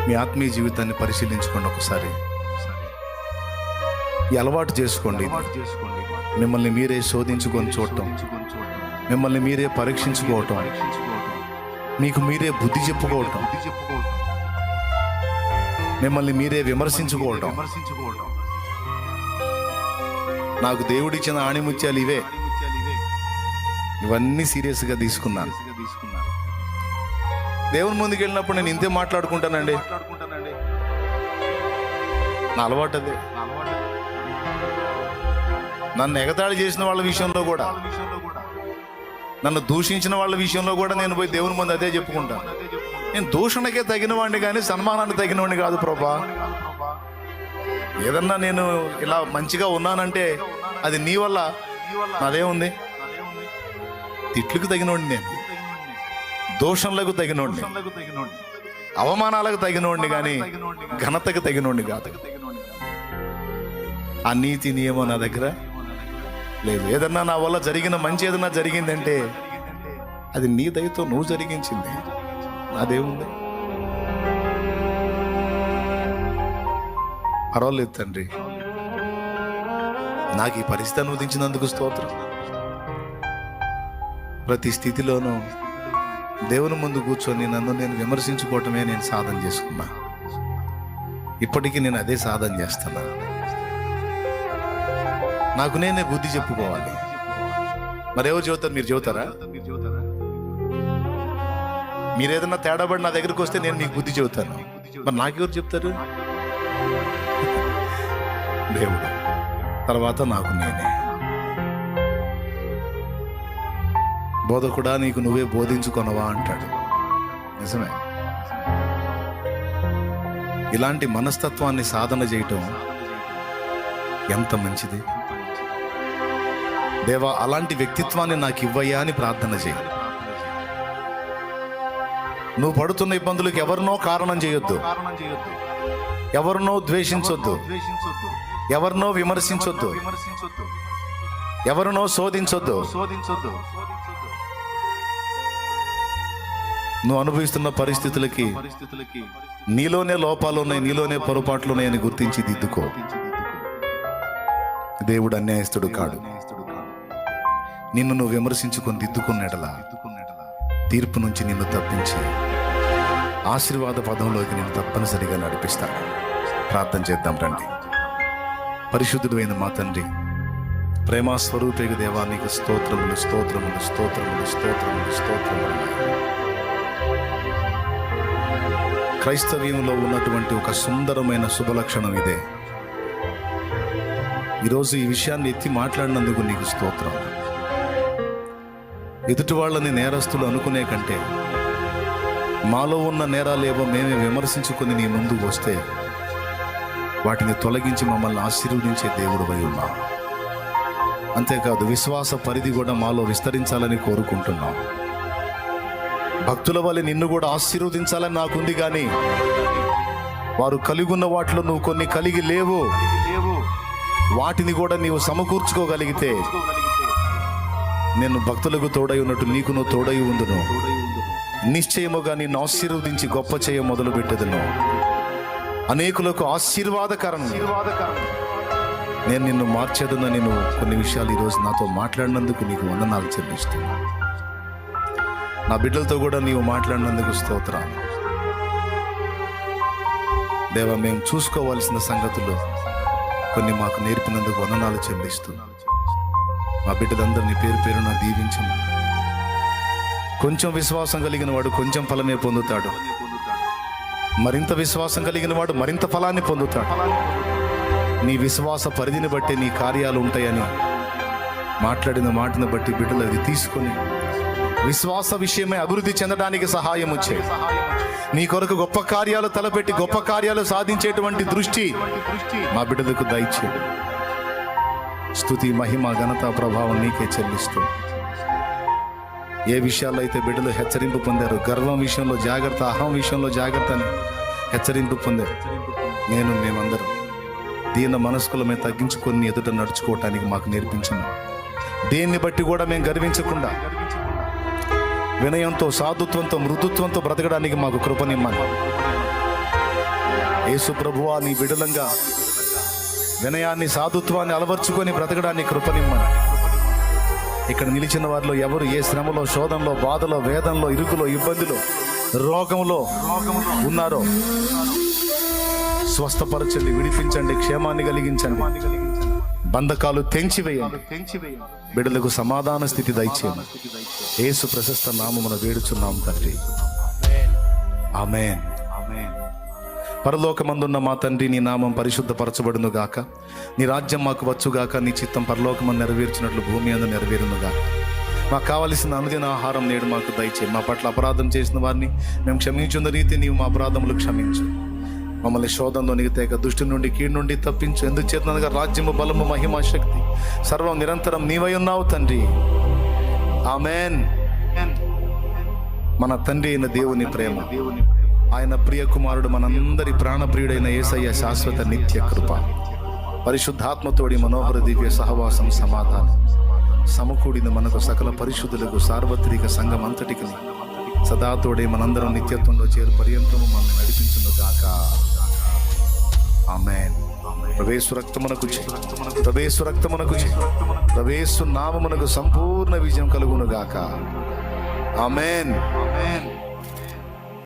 మీ ఆత్మీయ జీవితాన్ని పరిశీలించుకోండి ఒకసారి. ఈ అలవాటు చేసుకోండి. మిమ్మల్ని మీరే శోధించుకొని చూడటం, మిమ్మల్ని మీరే పరీక్షించుకోవటం, మీకు మీరే బుద్ధి చెప్పుకోవటం, మిమ్మల్ని మీరే విమర్శించుకోవటం. నాకు దేవుడిచ్చిన ఆణిముత్యాలు ఇవే. ఇవన్నీ సీరియస్గా తీసుకున్నాను. దేవుని ముందుకు వెళ్ళినప్పుడు నేను ఇంతే మాట్లాడుకుంటానండి. నా అలవాటు అదే. నన్ను ఎగతాళి చేసిన వాళ్ళ విషయంలో కూడా, నన్ను దూషించిన వాళ్ళ విషయంలో కూడా నేను పోయి దేవుని ముందు అదే చెప్పుకుంటాను. నేను దూషణకే తగిన వాడిని కానీ సన్మానానికి తగిన వాడిని కాదు ప్రభా. ఏదన్నా నేను ఇలా మంచిగా ఉన్నానంటే అది నీ వల్ల. నాదేముంది? తిట్లకు తగినోడిని నేను, దోషంలకు తగినోడిని, అవమానాలకు తగినోడిని కానీ ఘనతకు తగినోడిని కాదు. ఆ నీతి నియమం నా దగ్గర లేదు. ఏదన్నా నా వల్ల జరిగిన మంచి ఏదన్నా జరిగిందంటే అది నీ దయతో నువ్వు జరిగించింది. నాదేముంది? పర్వాలేదు తండ్రి, నాకు ఈ పరిస్థితి అనువదించినందుకు స్తోత్రం. ప్రతి స్థితిలోనూ దేవుని ముందు కూర్చొని నన్ను నేను విమర్శించుకోవటమే నేను సాధన చేసుకున్నా. ఇప్పటికీ నేను అదే సాధన చేస్తున్నా. నాకు నేనే బుద్ధి చెప్పుకోవాలి. మరెవరు చెబుతారు? మీరు చెబుతారా? మీరు ఏదన్నా తేడాబడి నా దగ్గరికి వస్తే నేను మీకు బుద్ధి చెబుతాను. మరి నాకెవరు చెప్తారు? దేవుడు. తర్వాత నాకు నేనే. బోధకుడా నీకు నువ్వే బోధించుకొనవా అంటాడు. నిజమే. ఇలాంటి మనస్తత్వాన్ని సాధన చేయటం ఎంత మంచిది. దేవా, అలాంటి వ్యక్తిత్వాన్ని నాకు ఇవ్వయ్యా అని ప్రార్థన చేయి. నువ్వు పడుతున్న ఇబ్బందులకు ఎవరినో కారణం చేయొద్దు, ఎవరినో ద్వేషించొద్దు, ఎవరినో విమర్శించొద్దు, ఎవరినో శోధించొద్దు. నువ్వు అనుభవిస్తున్న పరిస్థితులకి నీలోనే లోపాలు ఉన్నాయి, నీలోనే పొరపాట్లు ఉన్నాయని గుర్తించి దిద్దుకో. దేవుడు అన్యాయస్తుడు కాడు. నిన్ను నువ్వు విమర్శించుకొని దిద్దుకున్నట్లా తీర్పు నుంచి నిన్ను తప్పించి ఆశీర్వాద పదంలోకి నేను తప్పనిసరిగా నడిపిస్తాను. ప్రార్థన చేద్దాం రండి. పరిశుద్ధుడైన మా తండ్రి, ప్రేమ స్వరూపేగ దేవా, నీకు స్తోత్రములు స్తోత్రములు స్తోత్రములు స్తోత్రములు స్తోత్రములు. క్రైస్తవ్యంలో ఉన్నటువంటి ఒక సుందరమైన శుభలక్షణం ఇదే. ఈరోజు ఈ విషయాన్ని ఎత్తి మాట్లాడినందుకు నీకు స్తోత్రం. ఎదుటి వాళ్ళని నేరస్తులు అనుకునే కంటే మాలో ఉన్న నేరాలేవో మేమే విమర్శించుకొని నీ ముందు వస్తే వాటిని తొలగించి మమ్మల్ని ఆశీర్వదించే దేవుడు అయి ఉన్నావు. అంతేకాదు, విశ్వాస పరిధి కూడా మాలో విస్తరించాలని కోరుకుంటున్నాం. భక్తుల వల్ల నిన్ను కూడా ఆశీర్వదించాలని నాకుంది, కానీ వారు కలిగి ఉన్న వాటిలో నువ్వు కొన్ని కలిగి లేవు. వాటిని కూడా నీవు సమకూర్చుకోగలిగితే నేను భక్తులకు తోడై ఉన్నట్టు నీకు నువ్వు తోడై ఉందును. నిశ్చయముగా నిన్ను ఆశీర్వదించి గొప్ప చేయ మొదలు పెట్టేదను. అనేకులకు ఆశీర్వాదకరం నేను నిన్ను మార్చేదనని నువ్వు కొన్ని విషయాలు ఈరోజు నాతో మాట్లాడినందుకు నీకు వందనాలు చెల్లిస్తున్నా. నా బిడ్డలతో కూడా నీవు మాట్లాడినందుకు స్తోత్రాలు దేవా. మేము చూసుకోవాల్సిన సంగతులు కొన్ని మాకు నేర్పినందుకు వందనాలు చెల్లిస్తున్నాను. మా బిడ్డలందరినీ పేరు పేరున దీవించము. కొంచెం విశ్వాసం కలిగిన వాడు కొంచెం ఫలమే పొందుతాడు, మరింత విశ్వాసం కలిగిన వాడు మరింత ఫలాన్ని పొందుతాడు. నీ విశ్వాస పరిధిని బట్టి నీ కార్యాలు ఉంటాయని మాట్లాడిన మాటను బట్టి బిడ్డలు అది తీసుకొని విశ్వాస విషయమై అభివృద్ధి చెందడానికి సహాయం వచ్చే నీ కొరకు గొప్ప కార్యాలు తలపెట్టి గొప్ప కార్యాలు సాధించేటువంటి దృష్టి మా బిడ్డలకు దయచేయండి. స్తుతి, మహిమ, ఘనత, ప్రభావం నీకే చెల్లిస్తూ ఏ విషయాల్లో అయితే బిడ్డలు హెచ్చరింపు పొందారు, గర్వం విషయంలో జాగ్రత్త, అహం విషయంలో జాగ్రత్త అని హెచ్చరింపు పొందారు, మేమందరం దీన మనస్కులమే తగ్గించుకొని ఎదుట నడుచుకోవటానికి మాకు నేర్పించండి. దేన్ని బట్టి కూడా మేము గర్వించకుండా వినయంతో, సాధుత్వంతో, మృదుత్వంతో బ్రతకడానికి మాకు కృపనిమ్మని. యేసు ప్రభువా, నీ బిడలంగా వినయాన్ని సాధుత్వాన్ని అలవర్చుకొని బ్రతకడాన్ని కృపనిమ్మని. ఇక్కడ నిలిచిన వారిలో ఎవరు ఏ శ్రమలో, శోధనలో, బాధలో, వేదనలో, ఇరుకులో, ఇబ్బందిలో, రోగంలో ఉన్నారో స్వస్థపరచండి, విడిపించండి, క్షేమాన్ని కలిగించండి, బంధకాలు తెంచివేయండి, బిడ్డలకు సమాధాన స్థితి దయచేయండి. యేసు ప్రశస్త నామమున వేడుచున్నాం తండ్రి, ఆమేన్. పరలోకమందున్న మా తండ్రి, నీ నామం పరిశుద్ధపరచబడును గాక, నీ రాజ్యం మాకు వచ్చుగాక, నీ చిత్తం పరలోకమని నెరవేర్చినట్లు భూమి అందు నెరవేరును గాక. మాకు కావలసిన అనుదిన ఆహారం నేడు మాకు దయచేయి. మా పట్ల అపరాధం చేసిన వారిని మేము క్షమించున్న రీతి నీవు మా అపరాధములు క్షమించు. మమ్మల్ని శోధంలోనికి తేక దుష్టి నుండి, కీడు నుండి తప్పించు. ఎందుచేతనగా రాజ్యము, బలము, మహిమ, శక్తి సర్వం నిరంతరం నీవై ఉన్నావు తండ్రి, ఆమేన్. మన తండ్రి అయిన దేవుని ప్రేమ, ఆయన ప్రియ కుమారుడు, మనందరి ప్రాణప్రియుడైన యేసయ్య శాశ్వత నిత్య కృప, పరిశుద్ధాత్మతోడి మనోహర దివ్య సహవాసం, సమాధానం సమకూడిన మనకు సకల పరిశుద్ధులకు సార్వత్రిక సంఘం అంతటికి సదాతోడే మనందరం నిత్యత్వంలో చేరు పర్యంతము మనల్ని నడిపించును గాక, ఆమేన్. ప్రవేశు రక్తమునకు చేయి, ప్రవేశు రక్తమునకు చేయి, ప్రవేశు నామమునకు సంపూర్ణ విజయం కలుగును గాక, ఆమేన్.